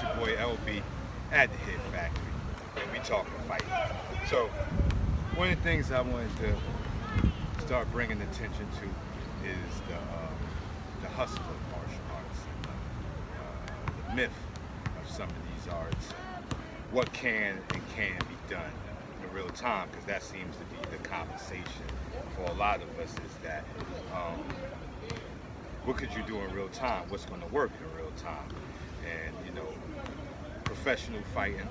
your boy LB at the Hit Factory, and we talking fighting. So, one of the things I wanted to start bringing attention to is the hustle of martial arts, the myth of some of these arts, what can and can't be done in real time, because that seems to be the conversation for a lot of us is that what could you do in real time? What's going to work in real time? And professional fighting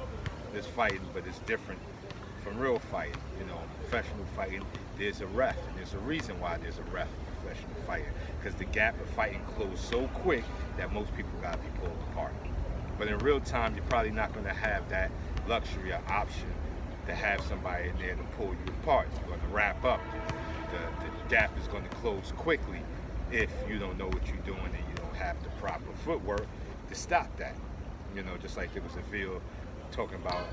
is fighting, but it's different from real fighting. Professional fighting, there's a ref, and there's a reason why there's a ref in professional fighting, because the gap of fighting closed so quick that most people got to be pulled apart. But in real time, you're probably not going to have that luxury or option to have somebody in there to pull you apart. You're going to wrap up. The gap is going to close quickly if you don't know what you're doing and you don't have the proper footwork to stop that. Just like there was a video talking about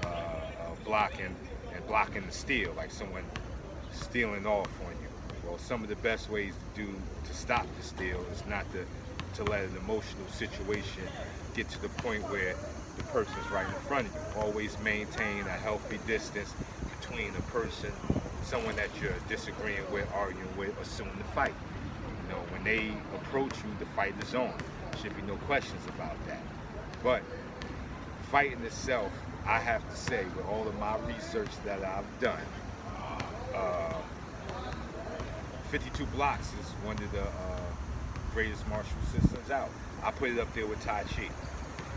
blocking the steal, like someone stealing off on you. Well, some of the best ways to stop the steal is not to let an emotional situation get to the point where the person's right in front of you. Always maintain a healthy distance between a person, someone that you're disagreeing with, arguing with, or soon to fight. When they approach you, the fight is on. Should be no questions about that. But fighting itself, I have to say, with all of my research that I've done, 52 Blocks is one of the greatest martial systems out. I put it up there with Tai Chi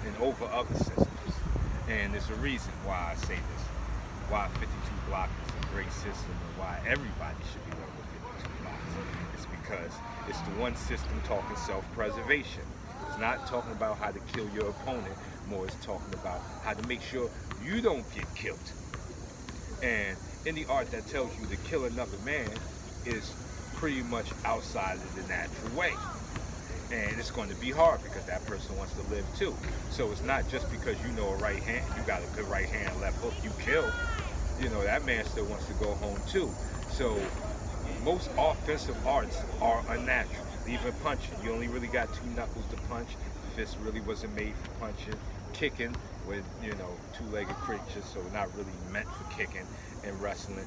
and over other systems. And there's a reason why I say this, why 52 Blocks is a great system and why everybody should be learning with 52 Blocks. It's because it's the one system talking self-preservation. It's not talking about how to kill your opponent, more it's talking about how to make sure you don't get killed. And any art that tells you to kill another man is pretty much outside of the natural way. And it's going to be hard because that person wants to live too. So it's not just because you know a right hand, you got a good right hand, left hook, you kill. That man still wants to go home too. So most offensive arts are unnatural. Even punching, you only really got two knuckles to punch. Fist really wasn't made for punching. Kicking with two-legged creatures, so not really meant for kicking. And wrestling,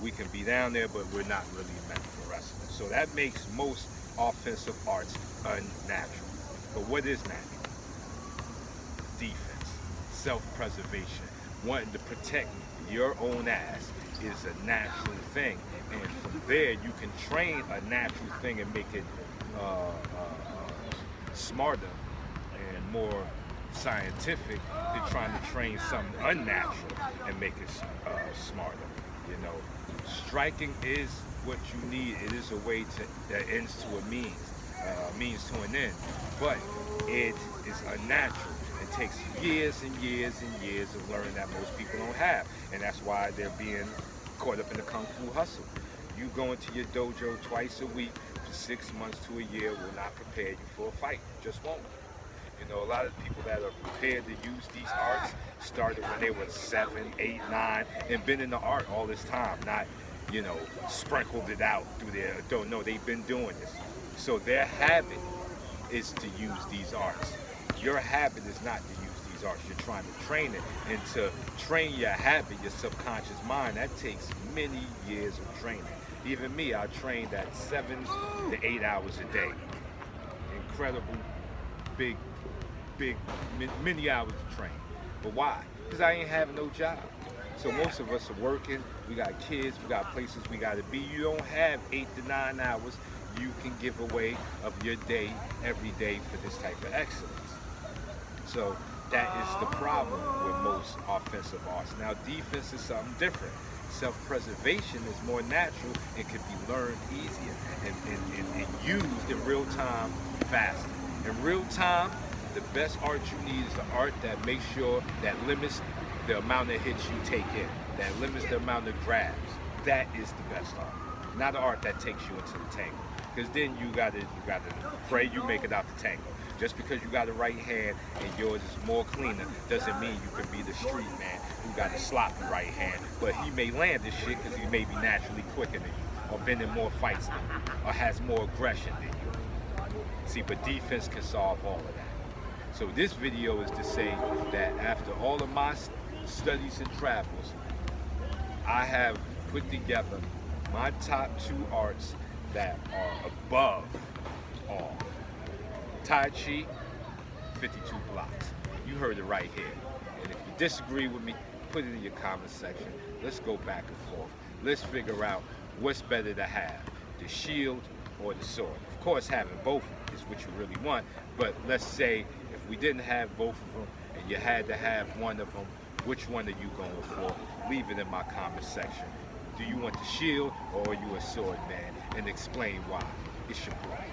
we can be down there, but we're not really meant for wrestling. So that makes most offensive arts unnatural. But what is natural? Defense, self-preservation, wanting to protect your own ass is a natural thing. And from there, you can train a natural thing and make it smarter and more scientific than trying to train something unnatural and make it smarter. Striking is what you need. It is a way that ends to a means to an end. But it is unnatural. It takes years and years and years of learning that most people don't have. And that's why they're being caught up in the Kung Fu hustle. You go into your dojo twice a week for 6 months to a year will not prepare you for a fight. Just won't. A lot of people that are prepared to use these arts started when they were 7, 8, 9, and been in the art all this time, not, sprinkled it out through their adult. No, they've been doing this. So their habit is to use these arts. Your habit is not to use these arts. You're trying to train it. And to train your habit, your subconscious mind, that takes many years of training. Even me, I trained at 7 to 8 hours a day. Incredible, big, many hours to train. But why? Because I ain't having no job. So most of us are working, we got kids, we got places we got to be. You don't have 8 to 9 hours you can give away of your day every day for this type of excellence. So that is the problem with most offensive arts. Now defense is something different. Self-preservation is more natural and can be learned easier and used in real time faster. In real time, the best art you need is the art that makes sure that limits the amount of hits you take in, that limits the amount of grabs. That is the best art. Not an art that takes you into the tangle. Because then you gotta pray you make it out the tangle. Just because you got a right hand and yours is more cleaner doesn't mean you could be the street man who got a sloppy right hand, but he may land this shit because he may be naturally quicker than you, or been in more fights than you, or has more aggression than you. See, but defense can solve all of that. So this video is to say that after all of my studies and travels, I have put together my top 2 arts that are above all. Tai Chi, 52 blocks. You heard it right here. And if you disagree with me, put it in your comment section. Let's go back and forth. Let's figure out what's better to have, the shield or the sword. Of course, having both is what you really want, but let's say if we didn't have both of them and you had to have one of them, which one are you going for? Leave it in my comment section. Do you want the shield or are you a sword man? And explain why. It's your boy.